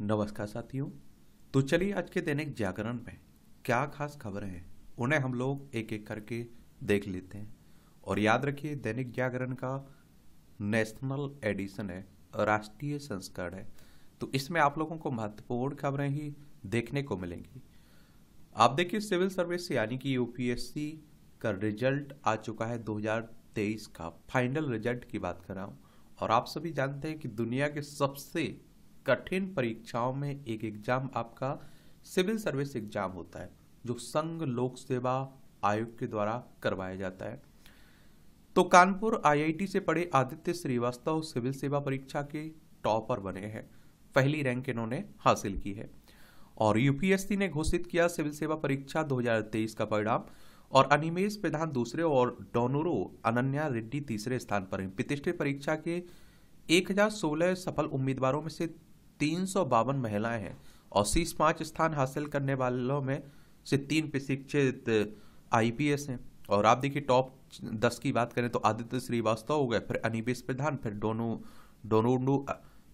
नमस्कार साथियों। तो चलिए आज के दैनिक जागरण में क्या खास खबरें हैं उन्हें हम लोग एक एक करके देख लेते हैं। और याद रखिए दैनिक जागरण का नेशनल एडिशन है, राष्ट्रीय संस्करण है, तो इसमें आप लोगों को महत्वपूर्ण खबरें ही देखने को मिलेंगी। आप देखिए सिविल सर्विस यानी कि यूपीएससी का रिजल्ट आ चुका है 2023 का फाइनल रिजल्ट की बात कर रहा हूँ। और आप सभी जानते हैं कि दुनिया के सबसे कठिन परीक्षाओं में एक एग्जाम आपका सिविल सर्विस एग्जाम होता है, जो संघ लोक सेवा आयोग के द्वारा करवाया जाता है। तो कानपुर आईआईटी से पढ़े आदित्य श्रीवास्तव सिविल सेवा परीक्षा के टॉपर बने हैं, पहली रैंक इन्होंने हासिल की है। और यूपीएससी ने घोषित किया सिविल सेवा परीक्षा 2023 का परिणाम। और अनिमेश प्रधान दूसरे और डोनोरो अनन्या रेड्डी तीसरे स्थान पर हैं। प्रतिष्ठित परीक्षा के 1016 सफल उम्मीदवारों में से 352 महिलाएं हैं और शीर्ष 5 स्थान हासिल करने वालों में से 3 प्रशिक्षित आईपीएस हैं। और आप देखिए टॉप 10 की बात करें तो आदित्य श्रीवास्तव हो गए, फिर अनिमेश प्रधान, फिर डोनोडू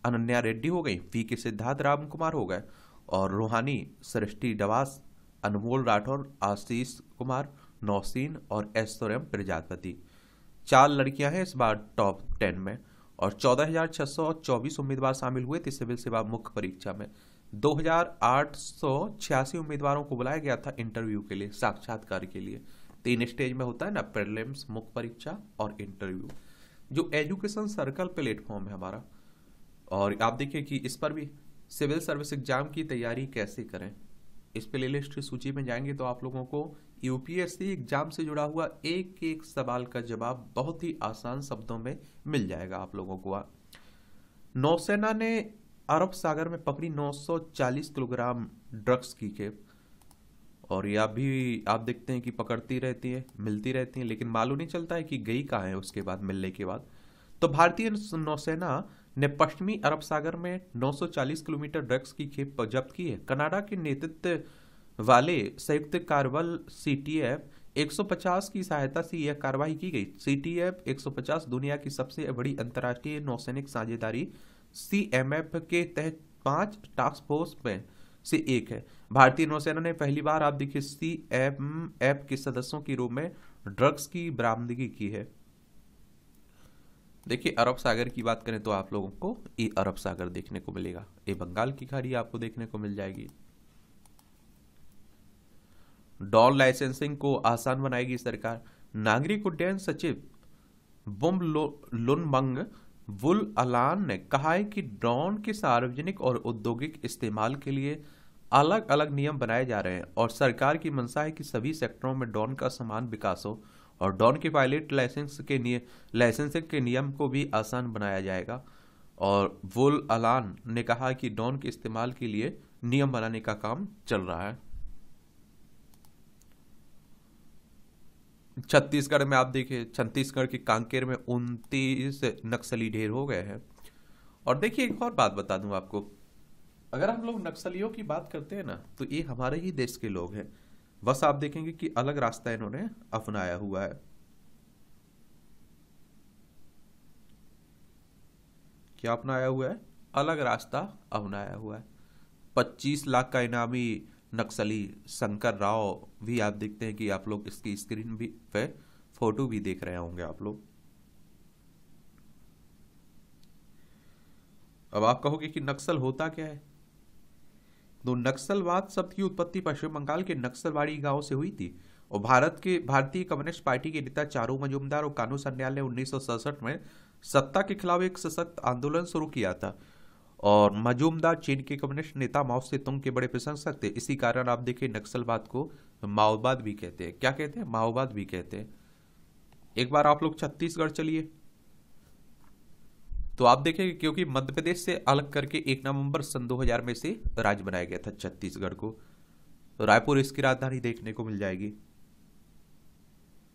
अनन्या रेड्डी हो गई, पी के सिद्धार्थ राम कुमार हो गए, और रूहानी सृष्टि डवास, अनमोल राठौर, आशीष कुमार, नौसीन और ऐश्वर्यम प्रजापति। 4 लड़कियां हैं इस बार टॉप 10 में। और 14,624 उम्मीदवार शामिल हुए थे सिविल सेवा मुख्य परीक्षा में। 2,886 उम्मीदवारों को बुलाया गया था इंटरव्यू के लिए, साक्षात्कार के लिए। 3 स्टेज में होता है ना, प्रीलिम्स, मुख्य परीक्षा और इंटरव्यू, जो एजुकेशन सर्कल प्लेटफॉर्म है हमारा। और आप देखिए कि इस पर भी सिविल सर्विस एग्जाम की तैयारी कैसे करें, इस प्लेलिस्ट की सूची में जाएंगे तो आप लोगों को यूपीएससी एग्जाम से जुड़ा हुआ एक एक सवाल का जवाब बहुत ही आसान शब्दों में मिल जाएगा आप लोगों को। नौसेना ने अरब सागर में पकड़ी 940 किलोग्राम ड्रग्स की खेप। और यह भी आप देखते हैं कि पकड़ती रहती है, मिलती रहती है, लेकिन मालूम नहीं चलता है कि गई कहाँ है उसके बाद, मिलने के बाद। तो भारतीय नौसेना ने पश्चिमी अरब सागर में 940 किलोमीटर ड्रग्स की खेप जब्त की है। कनाडा के नेतृत्व वाले संयुक्त कार्बल सीटीएफ 150 की सहायता से यह कार्रवाई की गई। सीटीएफ 150 दुनिया की सबसे बड़ी अंतर्राष्ट्रीय नौसैनिक साझेदारी सीएमएफ के तहत 5 टास्क फोर्स में से एक है। भारतीय नौसेना ने पहली बार आप देखिए सीएमएफ के सदस्यों के रूप में ड्रग्स की बरामदगी की है। देखिए अरब सागर की बात करें तो आप लोगों को ये अरब सागर देखने को मिलेगा, ये बंगाल की खाड़ी आपको देखने को मिल जाएगी। ड्रोन लाइसेंसिंग को आसान बनाएगी सरकार। नागरिक उड्डयन सचिव बुमलुनमंग वुल अलान ने कहा है कि ड्रोन के सार्वजनिक और औद्योगिक इस्तेमाल के लिए अलग अलग नियम बनाए जा रहे हैं और सरकार की मंशा है कि सभी सेक्टरों में ड्रोन का समान विकास हो और ड्रोन के पायलट लाइसेंसिंग के नियम को भी आसान बनाया जाएगा। और वुल अलान ने कहा कि ड्रोन के इस्तेमाल के लिए नियम बनाने का काम चल रहा है। छत्तीसगढ़ में आप देखिए, छत्तीसगढ़ के कांकेर में 29 नक्सली ढेर हो गए हैं। और देखिए एक और बात बता दूं आपको, अगर हम लोग नक्सलियों की बात करते हैं ना तो ये हमारे ही देश के लोग हैं, बस आप देखेंगे कि अलग रास्ता इन्होंने अपनाया हुआ है। क्या अपनाया हुआ है? अलग रास्ता अपनाया हुआ है। 25 लाख का इनामी नक्सली शंकर राव भी आप देखते हैं कि आप लोग इसकी स्क्रीन भी पे फोटो भी देख रहे होंगे आप लोग। अब आप कहोगे कि नक्सल होता क्या है? तो नक्सलवाद शब्द की उत्पत्ति पश्चिम बंगाल के नक्सलवाड़ी गांव से हुई थी और भारतीय कम्युनिस्ट पार्टी के नेता चारू मजूमदार और कानू सन्याल ने 1967 में सत्ता के खिलाफ एक सशक्त आंदोलन शुरू किया था। और मजूमदार चीन के कम्युनिस्ट नेता माओ से तुंग के बड़े प्रशंसक थे। इसी कारण आप देखिए नक्सलवाद को माओवाद भी कहते हैं। क्या कहते हैं? माओवाद भी कहते हैं। एक बार आप लोग छत्तीसगढ़ चलिए तो आप देखेंगे क्योंकि मध्य प्रदेश से अलग करके 1 नवंबर सन 2000 में से राज्य बनाया गया था छत्तीसगढ़ को। तो रायपुर इसकी राजधानी देखने को मिल जाएगी।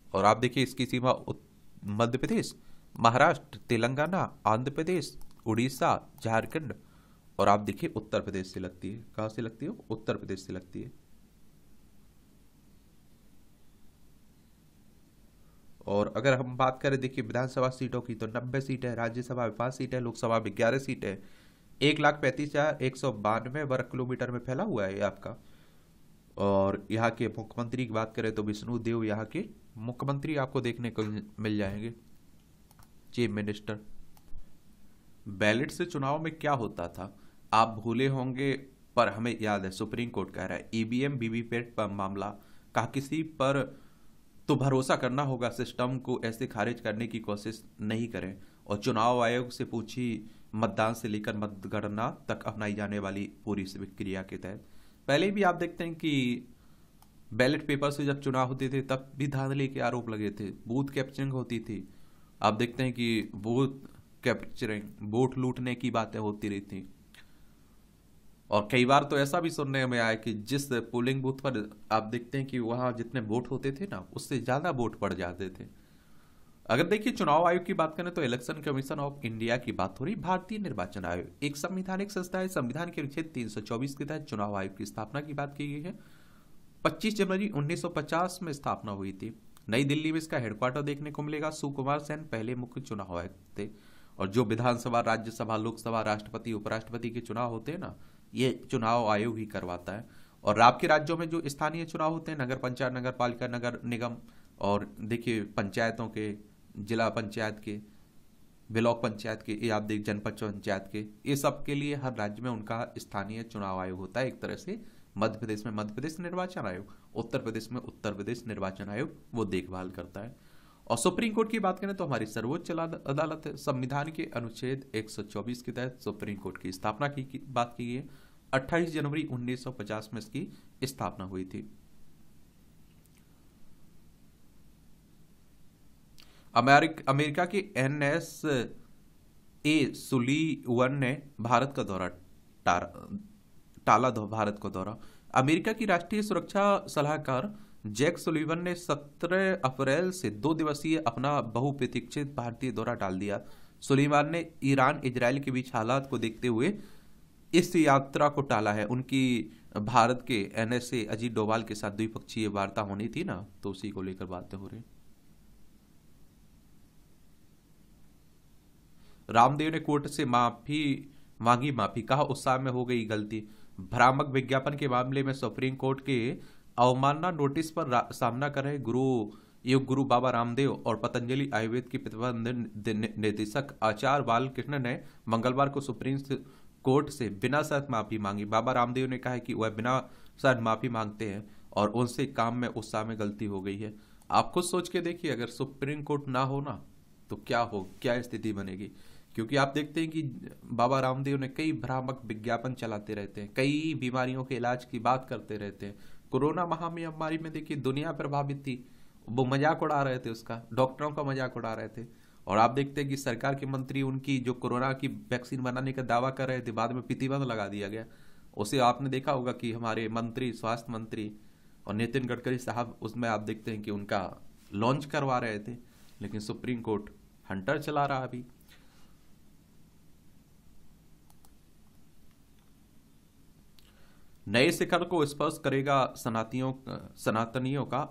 और आप देखिए इसकी सीमा मध्य प्रदेश, महाराष्ट्र, तेलंगाना, आंध्र प्रदेश, उड़ीसा, झारखंड और आप देखिए उत्तर प्रदेश से लगती है। कहां से लगती है? उत्तर प्रदेश से लगती है। और अगर हम बात करें देखिए विधानसभा सीटों की तो 90 सीट है, राज्यसभा में 5 सीट है, लोकसभा में 11 सीट है, 1,35,192 वर्ग किलोमीटर में फैला हुआ है ये आपका। और यहाँ के मुख्यमंत्री की बात करें तो विष्णु देव यहाँ के मुख्यमंत्री आपको देखने को मिल जाएंगे, चीफ मिनिस्टर। बैलेट से चुनाव में क्या होता था आप भूले होंगे, पर हमें याद है। सुप्रीम कोर्ट कह रहा है ईवीएम वीवीपैट पर मामला, कहा किसी पर तो भरोसा करना होगा, सिस्टम को ऐसे खारिज करने की कोशिश नहीं करें। और चुनाव आयोग से पूछी मतदान से लेकर मतगणना तक अपनाई जाने वाली पूरी क्रिया के तहत। पहले भी आप देखते हैं कि बैलेट पेपर से जब चुनाव होते थे तब भी धांधली के आरोप लगे थे, बूथ कैप्चरिंग होती थी। आप देखते हैं कि बूथ कैप्चरिंग, वोट लूटने की बातें होती रही थी। और कई बार तो ऐसा भी सुनने में आया कि जिस पोलिंग बूथ पर आप देखते हैं कि वहां जितने वोट होते थे ना, उससे ज्यादा वोट पड़ जाते थे। अगर देखिए चुनाव आयोग की बात करें तो इलेक्शन कमीशन ऑफ इंडिया की बात हो रही। भारतीय निर्वाचन आयोग एक संवैधानिक संस्था है। संविधान के अनुच्छेद 324 के तहत चुनाव आयोग की स्थापना की बात की गई है। 25 जनवरी 1950 में स्थापना हुई थी। नई दिल्ली में इसका हेडक्वार्टर देखने को मिलेगा। सुकुमार सेन पहले मुख्य चुनाव आयुक्त थे। और जो विधानसभा, राज्यसभा, लोकसभा, राष्ट्रपति, उपराष्ट्रपति के चुनाव होते हैं ना, ये चुनाव आयोग ही करवाता है। और आपके राज्यों में जो स्थानीय चुनाव होते हैं, नगर पंचायत, नगर पालिका, नगर निगम, और देखिए पंचायतों के, जिला पंचायत के, ब्लॉक पंचायत के, ये आप देख जनपद पंचायत के, ये सब के लिए हर राज्य में उनका स्थानीय चुनाव आयोग होता है। एक तरह से मध्य प्रदेश में मध्य प्रदेश निर्वाचन आयोग, उत्तर प्रदेश में उत्तर प्रदेश निर्वाचन आयोग वो देखभाल करता है। और सुप्रीम कोर्ट की बात करें तो हमारी सर्वोच्च अदालत है। संविधान के अनुच्छेद 124 के तहत सुप्रीम कोर्ट की स्थापना की बात की गई है। 28 जनवरी 1950 में इसकी स्थापना हुई थी। अमेरिका के NSA सुलीवन ने भारत का दौरा टाला। भारत का दौरा। अमेरिका की राष्ट्रीय सुरक्षा सलाहकार जैक सुलीवन ने 17 अप्रैल से 2 दिवसीय अपना बहुप्रतीक्षित भारतीय दौरा टाल दिया। सुलीवन ने ईरान इजरायल के बीच हालात को देखते हुए इस यात्रा को टाला है। उनकी भारत के NSA अजीत डोभाल के साथ द्विपक्षीय वार्ता होनी थी ना, तो उसी को लेकर बातें हो रही। रामदेव ने कोर्ट से माफी, कहा उत्साह में हो गई गलती। भ्रामक विज्ञापन के मामले में सुप्रीम कोर्ट के अवमानना नोटिस पर सामना कर रहे योग गुरु बाबा रामदेव और पतंजलि आयुर्वेद के प्रतिबंध निदेशक आचार्य बालकृष्ण ने मंगलवार को सुप्रीम कोर्ट से बिना शर्त माफी मांगी। बाबा रामदेव ने कहा है कि वह बिना शर्त माफी मांगते हैं और उनसे काम में उत्साह में गलती हो गई है। आप खुद सोच के देखिए, अगर सुप्रीम कोर्ट ना हो ना तो क्या स्थिति बनेगी। क्योंकि आप देखते हैं कि बाबा रामदेव ने कई भ्रामक विज्ञापन चलाते रहते हैं, कई बीमारियों के इलाज की बात करते रहते हैं। कोरोना महामारी में देखिए दुनिया प्रभावित थी, वो मजाक उड़ा रहे थे, उसका डॉक्टरों का मजाक उड़ा रहे थे। और आप देखते हैं कि सरकार के मंत्री उनकी जो कोरोना की वैक्सीन बनाने का दावा कर रहे थे, बाद में प्रतिबंध लगा दिया गया। उसे आपने देखा होगा कि हमारे मंत्री, स्वास्थ्य मंत्री और नितिन गडकरी साहब, उसमें आप देखते हैं कि उनका लॉन्च करवा रहे थे, लेकिन सुप्रीम कोर्ट हंटर चला रहा अभी। नए शिखर को स्पर्श करेगा सनातनियों का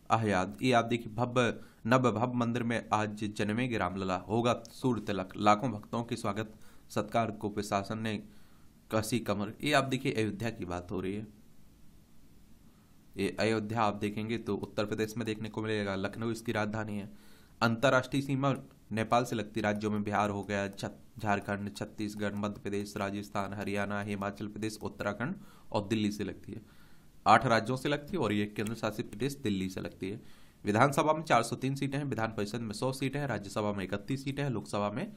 अहयाद। ये आप देखिए नव भव्य मंदिर में आज जन्मेंगे रामलला, होगा सूर्य तिलक, लाखों भक्तों के स्वागत सत्कार को प्रशासन ने कसी कमर। ये आप देखिए अयोध्या की बात हो रही है। ये अयोध्या आप देखेंगे तो उत्तर प्रदेश में देखने को मिलेगा, लखनऊ इसकी राजधानी है। अंतर्राष्ट्रीय सीमा नेपाल से लगती राज्यों में बिहार हो गया, झारखंड, छत्तीसगढ़, मध्य प्रदेश, राजस्थान, हरियाणा, हिमाचल प्रदेश, उत्तराखंड और दिल्ली से लगती है। 8 राज्यों से लगती है और ये केंद्र शासित प्रदेश दिल्ली से लगती है। विधानसभा में 403 सीटें हैं, विधान परिषद में 100 सीटें हैं, राज्यसभा में 31 सीटें हैं, लोकसभा में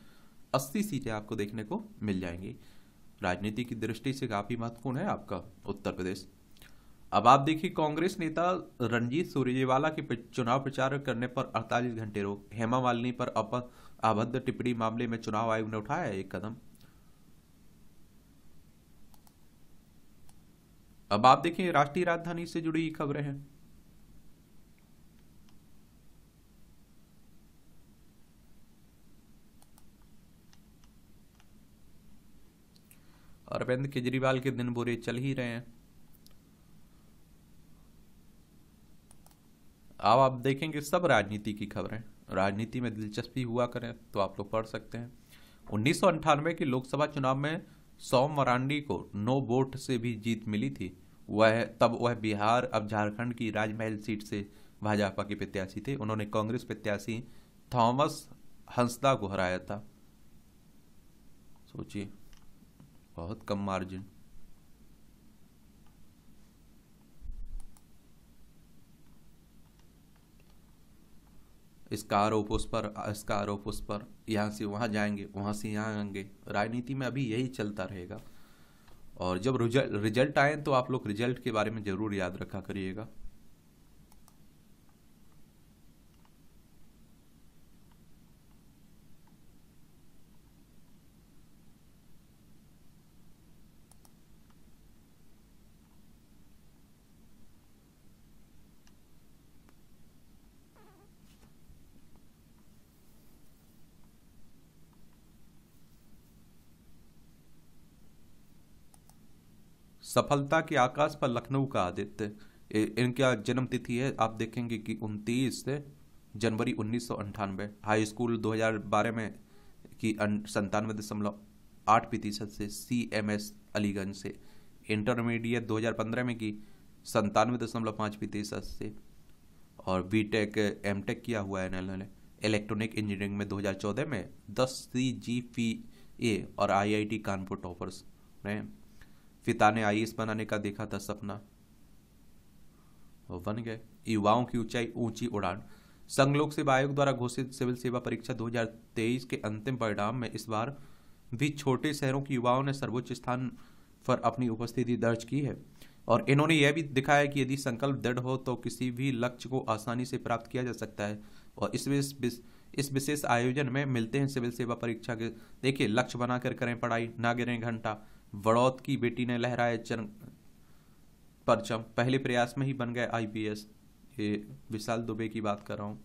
80 सीटें आपको देखने को मिल जाएंगी। राजनीति की दृष्टि से काफी महत्वपूर्ण है आपका उत्तर प्रदेश। अब आप देखिए कांग्रेस नेता रणजीत सुरजेवाला के चुनाव प्रचार करने पर 48 घंटे रोक। हेमा मालिनी पर अभद्र टिप्पणी मामले में चुनाव आयोग ने उठाया एक कदम। अब आप देखिए राष्ट्रीय राजधानी से जुड़ी खबरें हैं। अरविंद केजरीवाल के दिन बुरे चल ही रहे हैं। अब आप देखेंगे सब राजनीति की खबरें, राजनीति में दिलचस्पी हुआ करें तो आप लोग पढ़ सकते हैं। 1998 के लोकसभा चुनाव में सौम मरांडी को नो वोट से भी जीत मिली थी। वह बिहार अब झारखंड की राजमहल सीट से भाजपा के प्रत्याशी थे। उन्होंने कांग्रेस प्रत्याशी थॉमस हंसदा को हराया था। सोचिए, बहुत कम मार्जिन। इसका आरोप उस पर, इसका आरोप उस पर, यहाँ से वहाँ जाएंगे, वहाँ से यहाँ आएंगे। राजनीति में अभी यही चलता रहेगा। और जब रिजल्ट आए तो आप लोग रिजल्ट के बारे में जरूर याद रखा करिएगा। सफलता के आकाश पर लखनऊ का आदित्य, इनका जन्म तिथि है, आप देखेंगे कि 29 जनवरी 1998। हाई स्कूल 2012 में की 97.8% से, CMS अलीगंज से। इंटरमीडिएट 2015 में की 97.5% से। और बीटेक एमटेक किया हुआ है इन्होंने इलेक्ट्रॉनिक इंजीनियरिंग में 2014 में। 10 CGPA और IIT कानपुर टॉपर्स रहे। पिता ने IAS बनाने का देखा था सपना, वो बन गए। युवाओं की ऊंची उड़ान, संघ लोक सेवा आयोग द्वारा घोषित सिविल सेवा परीक्षा 2023 के अंतिम परिणाम में इस बार भी छोटे शहरों के युवाओं ने सर्वोच्च स्थान पर अपनी उपस्थिति दर्ज की है। और इन्होंने यह भी दिखाया कि यदि संकल्प दृढ़ हो तो किसी भी लक्ष्य को आसानी से प्राप्त किया जा सकता है। और इस विशेष आयोजन में मिलते हैं सिविल सेवा परीक्षा के। देखिए, लक्ष्य बनाकर करें पढ़ाई, ना गिरें घंटा। बड़ौत की बेटी ने लहराया परचम, पहले प्रयास में ही बन गए IPS। ये विशाल दुबे की बात कर रहा हूँ।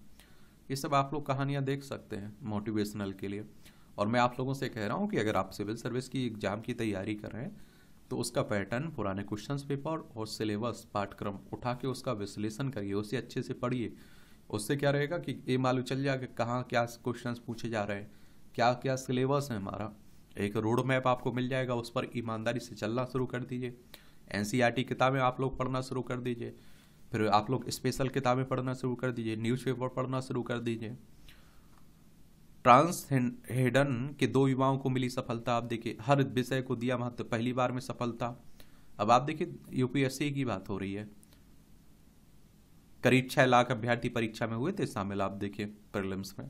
ये सब आप लोग कहानियां देख सकते हैं मोटिवेशनल के लिए। और मैं आप लोगों से कह रहा हूँ कि अगर आप सिविल सर्विस की एग्जाम की तैयारी कर रहे हैं तो उसका पैटर्न, पुराने क्वेश्चंस पेपर और सिलेबस पाठ्यक्रम उठा के उसका विश्लेषण करिए, उसे अच्छे से पढ़िए। उससे क्या रहेगा कि ये मालूम चल जाएगा कि कहाँ क्या क्वेश्चंस पूछे जा रहे हैं, क्या क्या सिलेबस है हमारा। एक रोड मैप आपको मिल जाएगा, उस पर ईमानदारी से चलना शुरू कर दीजिए। NCERT किताबें आप लोग पढ़ना शुरू कर दीजिए। फिर आप लोग स्पेशल किताबें पढ़ना शुरू कर दीजिए, न्यूज़पेपर पढ़ना शुरू कर दीजिए। ट्रांस हेडन के 2 युवाओं को मिली सफलता। आप देखिए, हर विषय को दिया महत्व, पहली बार में सफलता। अब आप देखिए, UPSC की बात हो रही है। करीब 6 लाख अभ्यर्थी परीक्षा में हुए थे शामिल, आप देखिए प्रीलिम्स में।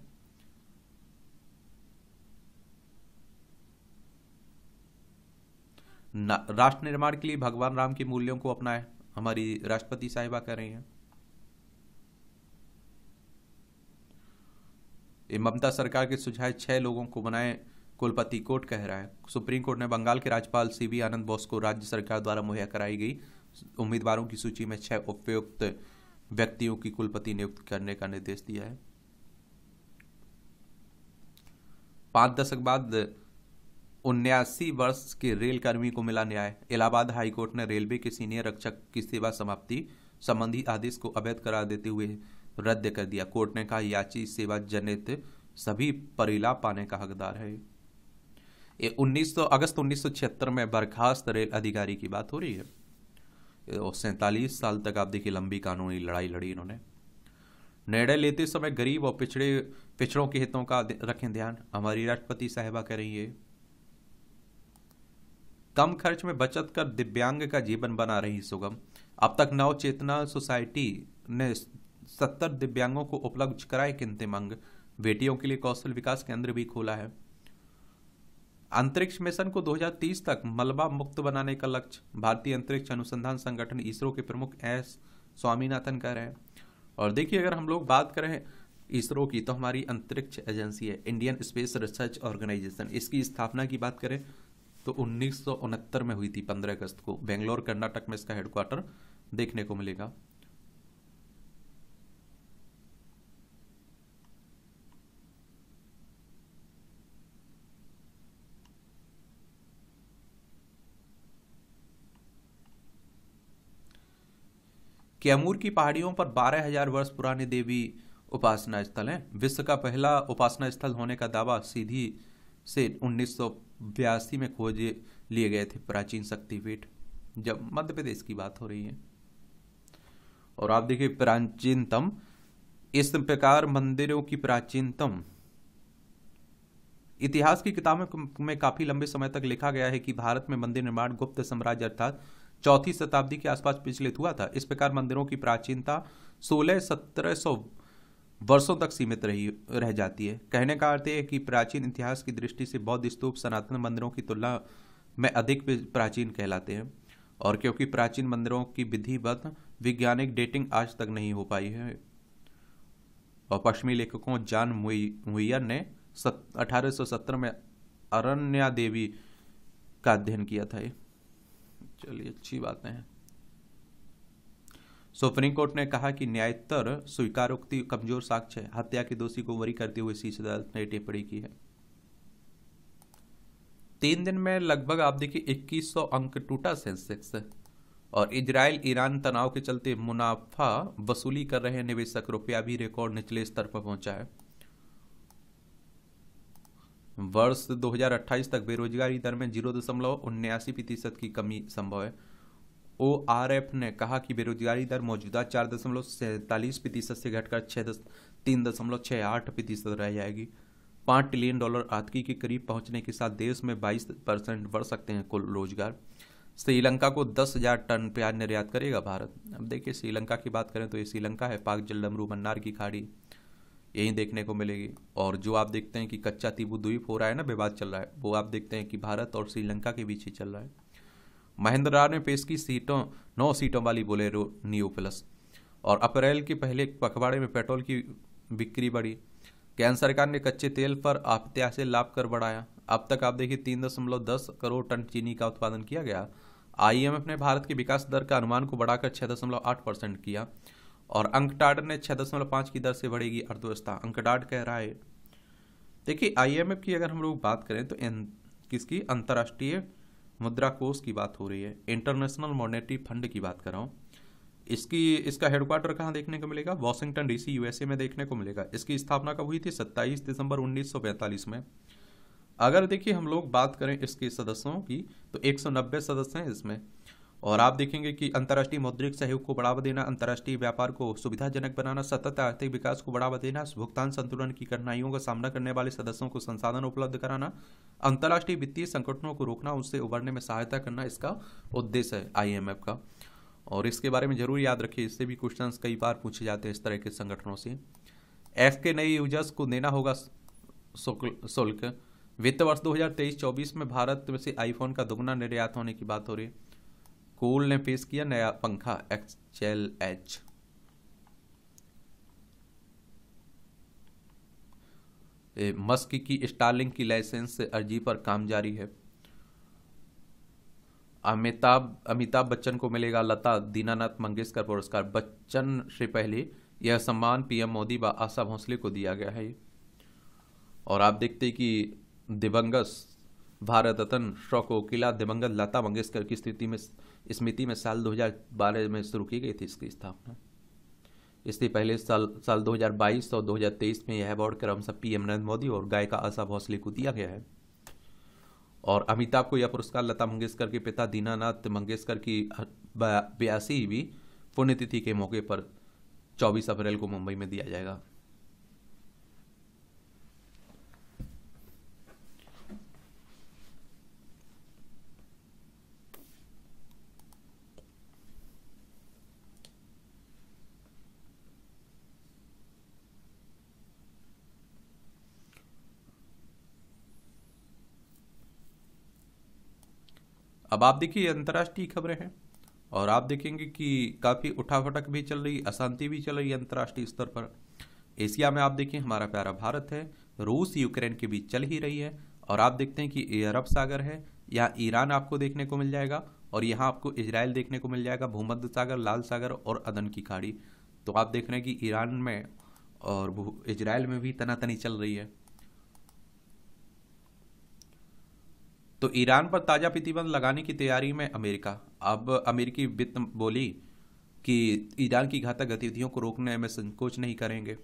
राष्ट्र निर्माण के लिए भगवान राम के मूल्यों को अपनाएं, हमारी राष्ट्रपति साहिबा कह रही हैं। ममता सरकार के सुझाए 6 लोगों को बनाए कुलपति, कोर्ट कह रहा है। सुप्रीम कोर्ट ने बंगाल के राज्यपाल CV आनंद बोस को राज्य सरकार द्वारा मुहैया कराई गई उम्मीदवारों की सूची में 6 उपयुक्त व्यक्तियों की कुलपति नियुक्त करने का निर्देश दिया है। 5 दशक बाद 79 वर्ष के रेल कर्मी को मिला न्याय। इलाहाबाद हाईकोर्ट ने रेलवे के सीनियर रक्षक की सेवा समाप्ति संबंधी आदेश को अवैध करार देते हुए रद्द कर दिया। कोर्ट ने कहा, याची सेवा जनित सभी परिलाभ पाने का हकदार है। ये 1900 अगस्त 1976 में बर्खास्त रेल अधिकारी की बात हो रही है। 47 साल तक आप देखिए लंबी कानूनी लड़ाई लड़ी इन्होंने। निर्णय लेते समय गरीब और पिछड़ों के हितों का रखें ध्यान, हमारी राष्ट्रपति साहिबा कह रही है। कम खर्च में बचत कर दिव्यांग का जीवन बना रही सुगम। अब तक नव चेतना सोसाइटी ने 70 दिव्यांगों को उपलब्ध कराए कीमती मंग। बेटियों के लिए कौशल विकास केंद्र भी खोला है। अंतरिक्ष मिशन को 2030 तक मलबा मुक्त बनाने का लक्ष्य, भारतीय अंतरिक्ष अनुसंधान संगठन इसरो के प्रमुख S स्वामीनाथन कह रहे हैं। और देखिए, अगर हम लोग बात करें इसरो की, तो हमारी अंतरिक्ष एजेंसी है इंडियन स्पेस रिसर्च ऑर्गेनाइजेशन। इसकी स्थापना की बात करें तो 1969 में हुई थी, 15 अगस्त को। बेंगलोर कर्नाटक में इसका हेडक्वार्टर देखने को मिलेगा। कैमूर की पहाड़ियों पर 12,000 वर्ष पुराने देवी उपासना स्थल है। विश्व का पहला उपासना स्थल होने का दावा से 1982 में खोज लिए गए थे प्राचीन शक्तिपीठ, जब मध्य प्रदेश की बात हो रही है। और आप देखिए प्राचीनतम, इस प्रकार मंदिरों की प्राचीनतम इतिहास की किताबों में काफी लंबे समय तक लिखा गया है कि भारत में मंदिर निर्माण गुप्त साम्राज्य अर्थात 4वीं शताब्दी के आसपास प्रचलित हुआ था। इस प्रकार मंदिरों की प्राचीनता 1600-1700 वर्षों तक सीमित रह जाती है। कहने का अर्थ है कि प्राचीन इतिहास की दृष्टि से बौद्ध स्तूप सनातन मंदिरों की तुलना में अधिक प्राचीन कहलाते हैं। और क्योंकि प्राचीन मंदिरों की विधिवत वैज्ञानिक डेटिंग आज तक नहीं हो पाई है, और पश्चिमी लेखकों जॉन मुयर ने 1817 में अरण्या देवी का अध्ययन किया था। चलिए अच्छी बातें हैं। सुप्रीम कोर्ट ने कहा कि न्यायोत्तर स्वीकारोक्ति कमजोर साक्ष्य है। हत्या के दोषी को बरी करते हुए शीर्ष अदालत ने टिप्पणी की है। 3 दिन में लगभग आप देखिए 2100 अंक टूटा सेंसेक्स। और इजराइल ईरान तनाव के चलते मुनाफा वसूली कर रहे निवेशक, रुपया भी रिकॉर्ड निचले स्तर पर पहुंचा है। वर्ष 2028 तक बेरोजगारी दर में 0.79% की कमी संभव है। ORF ने कहा कि बेरोजगारी दर मौजूदा 4.47% से घटकर 3.68% रह जाएगी। $5 ट्रिलियन आर्थिकी के करीब पहुंचने के साथ देश में 22% बढ़ सकते हैं कुल रोजगार। श्रीलंका को 10,000 टन प्याज निर्यात करेगा भारत। अब देखिए श्रीलंका की बात करें तो ये श्रीलंका है, पाक जलडमरू मन्नार की खाड़ी यही देखने को मिलेगी। और जो आप देखते हैं कि कच्चा तीबू द्वीप हो रहा है ना, विवाद चल रहा है, वो आप देखते हैं कि भारत और श्रीलंका के बीच ही चल रहा है। महिंद्रा ने पेश की 9 सीटों वाली बोलेरो नियो प्लस। और अप्रैल के पहले पखवाड़े में पेट्रोल की बिक्री बढ़ी। केंद्र सरकार ने कच्चे तेल पर अप्रत्याशित लाभ कर बढ़ाया। अब तक आप देखिए 3.10 करोड़ टन चीनी का उत्पादन किया गया। IMF ने भारत के विकास दर का अनुमान को बढ़ाकर 6.8% किया। और अंकटाड ने 6.5 की दर से बढ़ेगी अर्थव्यवस्था। अंकटाड कह रहा है, देखिए IMF की अगर हम लोग बात करें तो किसकी, अंतर्राष्ट्रीय मुद्रा कोष की बात हो रही है, इंटरनेशनल मॉनेटरी फंड की बात कर रहा हूँ। इसका हेडक्वार्टर कहाँ देखने को मिलेगा, वॉशिंगटन DC USA में देखने को मिलेगा। इसकी स्थापना कब हुई थी, 27 दिसंबर 1945 में। अगर देखिए हम लोग बात करें इसके सदस्यों की तो 190 सदस्य हैं इसमें। और आप देखेंगे कि अंतर्राष्ट्रीय मौद्रिक सहयोग को बढ़ावा देना, अंतर्राष्ट्रीय व्यापार को सुविधाजनक बनाना, सतत आर्थिक विकास को बढ़ावा देना, भुगतान संतुलन की कठिनाइयों का सामना करने वाले सदस्यों को संसाधन उपलब्ध कराना, अंतर्राष्ट्रीय वित्तीय संकटों को रोकना, उससे उबरने में सहायता करना इसका उद्देश्य है IMF का। और इसके बारे में जरूर याद रखिए, इससे भी क्वेश्चंस कई बार पूछे जाते हैं इस तरह के संगठनों से। ऐप के नए यूजर्स को देना होगा शुल्क। वित्त वर्ष 2023-24 में भारत में से आईफोन का दोगुना निर्यात होने की बात हो रही है। कूल ने पेश किया नया पंखा XLH। मस्क की स्टारलिंक की लाइसेंस अर्जी पर काम जारी है। अमिताभ बच्चन को मिलेगा लता दीनानाथ मंगेशकर पुरस्कार। बच्चन से पहले यह सम्मान PM मोदी व आशा भोसले को दिया गया है। और आप देखते हैं कि दिवंगत भारत रत्न शोकोकिला दिवंगत लता मंगेशकर की स्मृति में साल 2012 में शुरू की गई थी इसकी स्थापना। इससे पहले साल 2022 और 2023 में यह अवार्ड क्रमशः PM नरेंद्र मोदी और गायिका आशा भोसले को दिया गया है। और अमिताभ को यह पुरस्कार लता मंगेशकर के पिता दीनानाथ मंगेशकर की 82वीं पुण्यतिथि के मौके पर 24 अप्रैल को मुंबई में दिया जाएगा। अब आप देखिए अंतर्राष्ट्रीय खबरें हैं और आप देखेंगे कि काफ़ी उठाफटक भी चल रही, अशांति भी चल रही है अंतर्राष्ट्रीय स्तर पर। एशिया में आप देखिए हमारा प्यारा भारत है, रूस यूक्रेन के बीच चल ही रही है। और आप देखते हैं कि ये अरब सागर है, यहाँ ईरान आपको देखने को मिल जाएगा और यहाँ आपको इजराइल देखने को मिल जाएगा, भूमध्य सागर, लाल सागर और अदन की खाड़ी। तो आप देख रहे हैं कि ईरान में और इजराइल में भी तनातनी चल रही है। तो ईरान पर ताजा प्रतिबंध लगाने की तैयारी में अमेरिका। अब अमेरिकी वित्त बोली कि ईरान की घातक गतिविधियों को रोकने में संकोच नहीं करेंगे।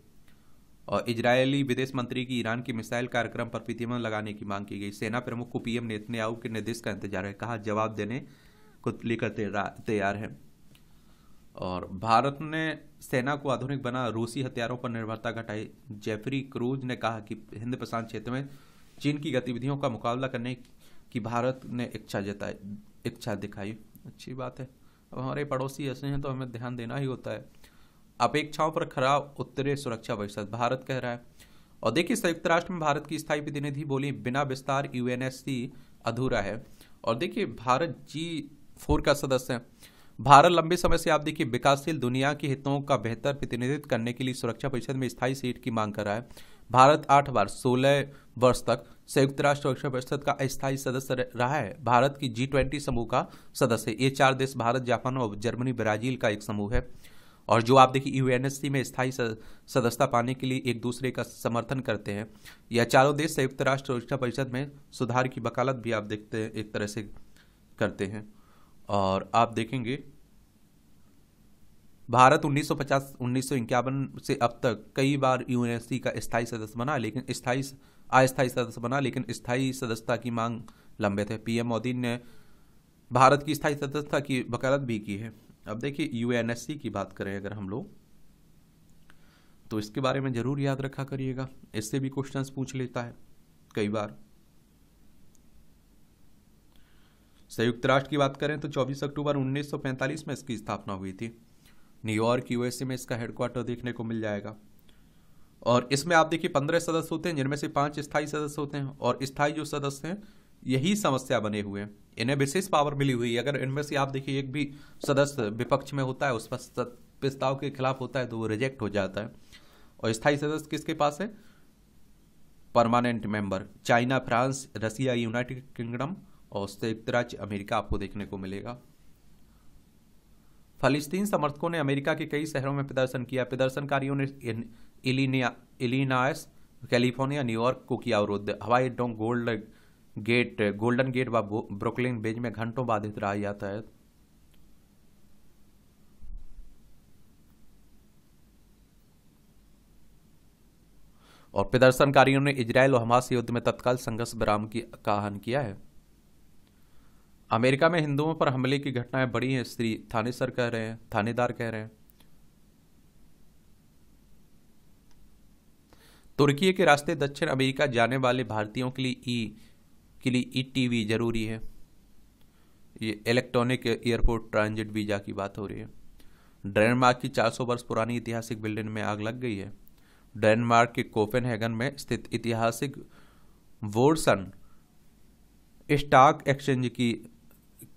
और इजरायली विदेश मंत्री की ईरान की मिसाइल कार्यक्रम पर प्रतिबंध लगाने की मांग की गई। सेना प्रमुख को पीएम नेतन्याहू के निर्देश का इंतजार है, कहा जवाब देने को लेकर तैयार है। और भारत ने सेना को आधुनिक बना, रूसी हथियारों पर निर्भरता घटाई। जेफरी क्रूज ने कहा कि हिंद प्रशांत क्षेत्र में चीन की गतिविधियों का मुकाबला करने की भारत ने इच्छा दिखाई। अच्छी बात है। अब हमारे पड़ोसी ऐसे हैं तो हमें ध्यान देना ही होता है। अपेक्षाओं पर खरा उतरे सुरक्षा परिषद, भारत कह रहा है। और देखिए, संयुक्त राष्ट्र में भारत की स्थायी प्रतिनिधि बोली बिना विस्तार यूएनएससी अधूरा है। और देखिए, भारत G4 का सदस्य है। भारत लंबे समय से आप देखिए विकासशील दुनिया के हितों का बेहतर प्रतिनिधित्व करने के लिए सुरक्षा परिषद में स्थायी सीट की मांग कर रहा है। भारत 8 बार 16 वर्ष तक संयुक्त राष्ट्र सुरक्षा परिषद का अस्थायी सदस्य रहा है। भारत की G20 समूह का सदस्य है। ये 4 देश भारत, जापान और जर्मनी, ब्राजील का एक समूह है। और जो आप देखिए यूएनएससी में स्थायी सदस्यता पाने के लिए एक दूसरे का समर्थन करते हैं। यह चारों देश संयुक्त राष्ट्र सुरक्षा परिषद में सुधार की वकालत भी आप देखते हैं एक तरह से करते हैं। और आप देखेंगे भारत 1951 से अब तक कई बार यूएनएससी का स्थायी सदस्य बना, लेकिन अस्थायी सदस्य बना, लेकिन स्थायी सदस्यता की मांग लंबित है। पीएम मोदी ने भारत की स्थायी सदस्यता की वकालत भी की है। अब देखिए, यूएनएससी की बात करें अगर हम लोग, तो इसके बारे में जरूर याद रखा करिएगा, इससे भी क्वेश्चंस पूछ लेता है कई बार। संयुक्त राष्ट्र की बात करें तो 24 अक्टूबर 1945 में इसकी स्थापना हुई थी। न्यूयॉर्क यूएसए में इसका हेडक्वार्टर देखने को मिल जाएगा। और इसमें आप देखिए 15 सदस्य होते हैं, जिनमें से 5 स्थायी सदस्य होते हैं। और स्थायी जो सदस्य हैं यही समस्या बने हुए हैं, इन्हें विशेष पावर मिली हुई है। अगर इनमें से आप देखिए एक भी सदस्य विपक्ष में होता है, उस प्रस्ताव के खिलाफ होता है, तो वो रिजेक्ट हो जाता है। और स्थायी सदस्य किसके पास है? परमानेंट मेंबर चाइना, फ्रांस, रसिया, यूनाइटेड किंगडम और संयुक्त राज्य अमेरिका आपको देखने को मिलेगा। फलस्तीन समर्थकों ने अमेरिका के कई शहरों में प्रदर्शन किया। प्रदर्शनकारियों ने इलिनॉयस, कैलिफोर्निया, न्यूयॉर्क को किया अवरुद्ध। हवाई अड्डों गोल्डन गेट व ब्रुकलिन ब्रिज में घंटों बाधित रहा यातायात। और प्रदर्शनकारियों ने इजरायल और हमास युद्ध में तत्काल संघर्ष विराम का आह्वान किया है। अमेरिका में हिंदुओं पर हमले की घटनाएं बढ़ी हैं, श्री थानेदार कह रहे हैं। तुर्की के रास्ते दक्षिण अमेरिका जाने वाले भारतीयों के लिए ईटीवी जरूरी है। ये इलेक्ट्रॉनिक एयरपोर्ट ट्रांजिट वीजा की बात हो रही है। डेनमार्क की 400 वर्ष पुरानी ऐतिहासिक बिल्डिंग में आग लग गई है। डेनमार्क के कोपेनहेगन में स्थित ऐतिहासिक वोरसन स्टॉक एक्सचेंज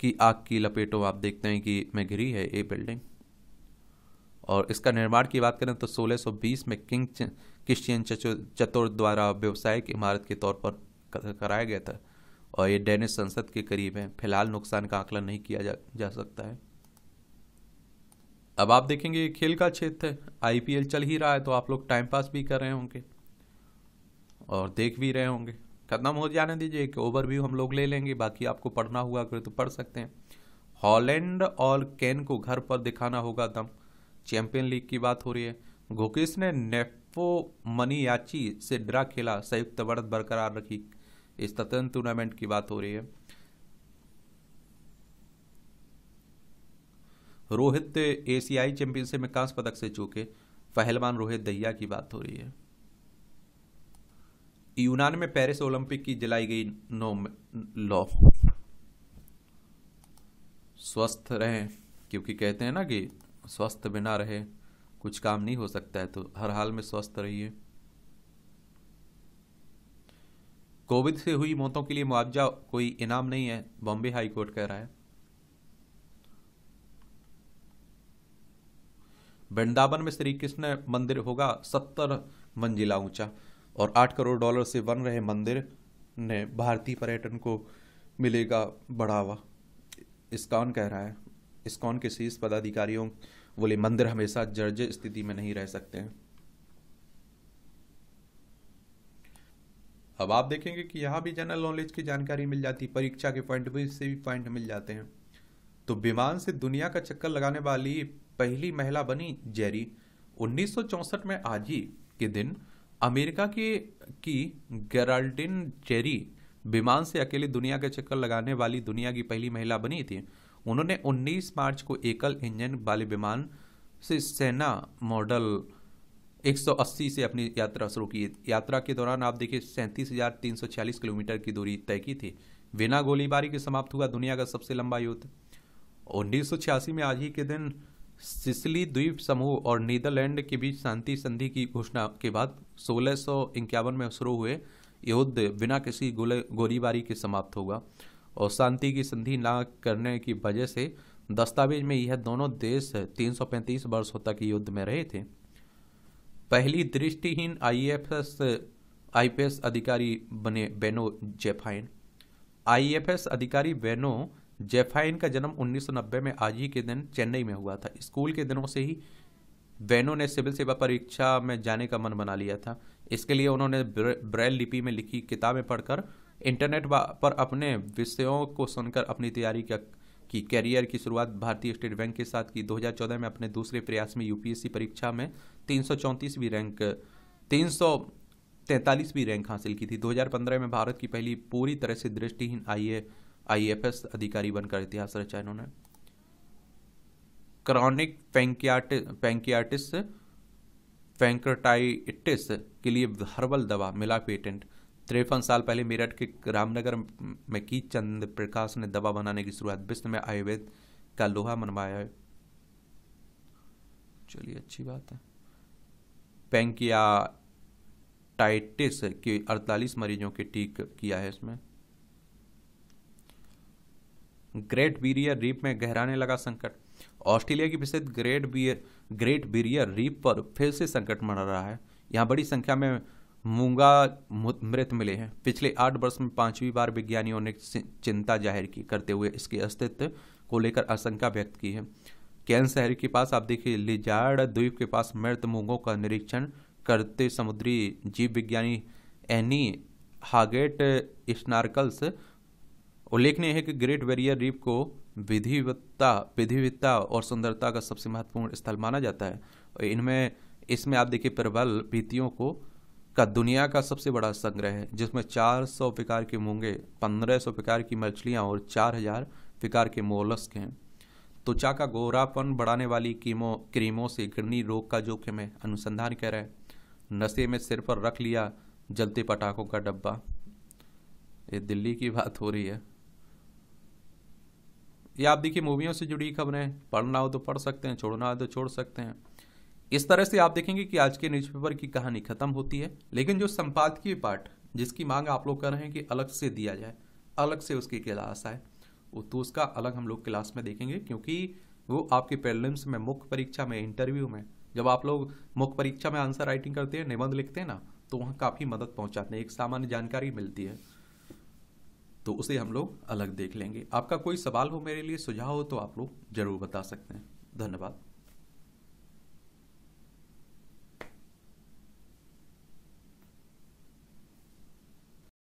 की आग की लपेटों आप देखते हैं कि में घिरी है ये बिल्डिंग। और इसका निर्माण की बात करें तो 1620 में किंग क्रिश्चियन चतुर्थ द्वारा व्यावसायिक इमारत के तौर पर कराया गया था। और ये डेनिश संसद के करीब है। फिलहाल नुकसान का आकलन नहीं किया जा सकता है। अब आप देखेंगे खेल का क्षेत्र है, आईपीएल चल ही रहा है, तो आप लोग टाइम पास भी कर रहे होंगे और देख भी रहे होंगे। खत्म हो जाने दीजिए, एक ओवरव्यू हम लोग ले लेंगे, बाकी आपको पढ़ना हुआ अगर तो पढ़ सकते हैं। हॉलैंड और केन को घर पर दिखाना होगा दम, चैंपियन लीग की बात हो रही है। घोकिस ने नेपोमनियाची से ड्रा खेला, संयुक्त बढ़त बरकरार रखी। इस स्वतंत्र टूर्नामेंट की बात हो रही है। रोहित एशियाई चैंपियनशिप में कांस्य पदक से चूके, पहलवान रोहित दहिया की बात हो रही है। यूनान में पेरिस ओलंपिक की जलाई गई लॉ। स्वस्थ रहें, क्योंकि कहते हैं ना कि स्वस्थ बिना रहे कुछ काम नहीं हो सकता है, तो हर हाल में स्वस्थ रहिए। कोविड से हुई मौतों के लिए मुआवजा कोई इनाम नहीं है, बॉम्बे हाई कोर्ट कह रहा है। वृंदावन में श्री कृष्ण मंदिर होगा 70 मंजिला ऊंचा। और $8 करोड़ से बन रहे मंदिर ने भारतीय पर्यटन को मिलेगा बढ़ावा, इस्कॉन कह रहा है। इस्कॉन के शीर्ष पदाधिकारियों बोले मंदिर हमेशा जर्जर स्थिति में नहीं रह सकते हैं। अब आप देखेंगे कि यहाँ भी जनरल नॉलेज की जानकारी मिल जाती, परीक्षा के पॉइंट भी से भी पॉइंट मिल जाते हैं। तो विमान से दुनिया का चक्कर लगाने वाली पहली महिला बनी जेरी। 1964 में आज ही के दिन अमेरिका की गेराल्डिन जेरी विमान से अकेले दुनिया के चक्कर लगाने वाली दुनिया की पहली महिला बनी थी। उन्होंने 19 मार्च को एकल इंजन वाले विमान से सेना मॉडल 180 से अपनी यात्रा शुरू की। यात्रा के दौरान आप देखिए 37,346 किलोमीटर की दूरी तय की थी। बिना गोलीबारी के समाप्त हुआ दुनिया का सबसे लंबा युद्ध। 1986 में आज ही के दिन सिसिली द्वीप समूह और नीदरलैंड के बीच शांति संधि की घोषणा के बाद 1651 में शुरू हुए युद्ध बिना किसी गोलीबारी के समाप्त होगा। और शांति की संधि न करने की वजह से दस्तावेज में यह दोनों देश 335 वर्षों तक युद्ध में रहे थे। पहली दृष्टिहीन आईपीएस अधिकारी बने बेनो जेफाइन। आईएफएस अधिकारी बेनो जेफाइन का जन्म 1990 में आज ही के दिन चेन्नई में हुआ था। स्कूल के दिनों से ही बेनो ने सिविल सेवा परीक्षा में जाने का मन बना लिया था। इसके लिए उन्होंने ब्रेल लिपि में लिखी किताबें पढ़कर, इंटरनेट पर अपने विषयों को सुनकर अपनी तैयारी की। कैरियर की शुरुआत भारतीय स्टेट बैंक के साथ की। 2014 में अपने दूसरे प्रयास में यूपीएससी परीक्षा में 343वीं रैंक हासिल की थी। 2015 में भारत की पहली पूरी तरह से दृष्टिहीन आईएफएस अधिकारी बनकर इतिहास रचा इन्होंने। क्रॉनिक पैंक्रेटाइटिस के लिए हर्बल दवा मिला पेटेंट। 53 साल पहले मेरठ के रामनगर में की चंद्र प्रकाश ने दवा बनाने की शुरुआत। विश्व में आयुर्वेद का लोहा मनवाया है। चलिए अच्छी बात है। पैंक्रियाटाइटिस के 48 मरीजों के ठीक किया है इसमें। ग्रेट बैरियर रीफ में गहराने लगा संकट। ऑस्ट्रेलिया की प्रसिद्ध ग्रेट बैरियर रीफ पर फिर से संकट मंडरा रहा है। यहाँ बड़ी संख्या में मूंगा मृत मिले हैं। पिछले 8 वर्ष में 5वीं बार विज्ञानियों ने चिंता जाहिर की करते हुए इसके अस्तित्व को लेकर आशंका व्यक्त की है। कैन शहर के पास आप देखिए लिजार्ड द्वीप के पास मृत मूंगों का निरीक्षण करते समुद्री जीव विज्ञानी एनी हागेट स्नार्कल्स। उल्लेखनीय है कि ग्रेट बैरियर रीफ को विविधता और सुंदरता का सबसे महत्वपूर्ण स्थल माना जाता है। इसमें आप देखिए प्रबल भित्तियों का दुनिया का सबसे बड़ा संग्रह है, जिसमें 400 प्रकार के मूंगे, 1500 प्रकार की मछलियां और 4000 प्रकार के मोलस्क हैं। त्वचा का गोरापन बढ़ाने वाली क्रीमों से किडनी रोग का जोखिम है, अनुसंधान कह रहा है। नशे में सिर पर रख लिया जलते पटाखों का डब्बा। ये दिल्ली की बात हो रही है। ये आप देखिए मूवियों से जुड़ी खबरें, पढ़ना हो तो पढ़ सकते हैं, छोड़ना हो तो छोड़ सकते हैं। इस तरह से आप देखेंगे कि आज के न्यूज़पेपर की कहानी खत्म होती है, लेकिन जो संपादकीय पाठ जिसकी मांग आप लोग कर रहे हैं कि अलग से दिया जाए, अलग से उसकी क्लास आए, तो उसका अलग हम लोग क्लास में देखेंगे, क्योंकि वो आपके प्रीलिम्स में, मुख्य परीक्षा में, इंटरव्यू में, जब आप लोग मुख्य परीक्षा में आंसर राइटिंग करते हैं, निबंध लिखते हैं ना, तो वहाँ काफ़ी मदद पहुँचाते हैं, एक सामान्य जानकारी मिलती है, तो उसे हम लोग अलग देख लेंगे। आपका कोई सवाल हो मेरे लिए, सुझाव हो तो आप लोग जरूर बता सकते हैं। धन्यवाद।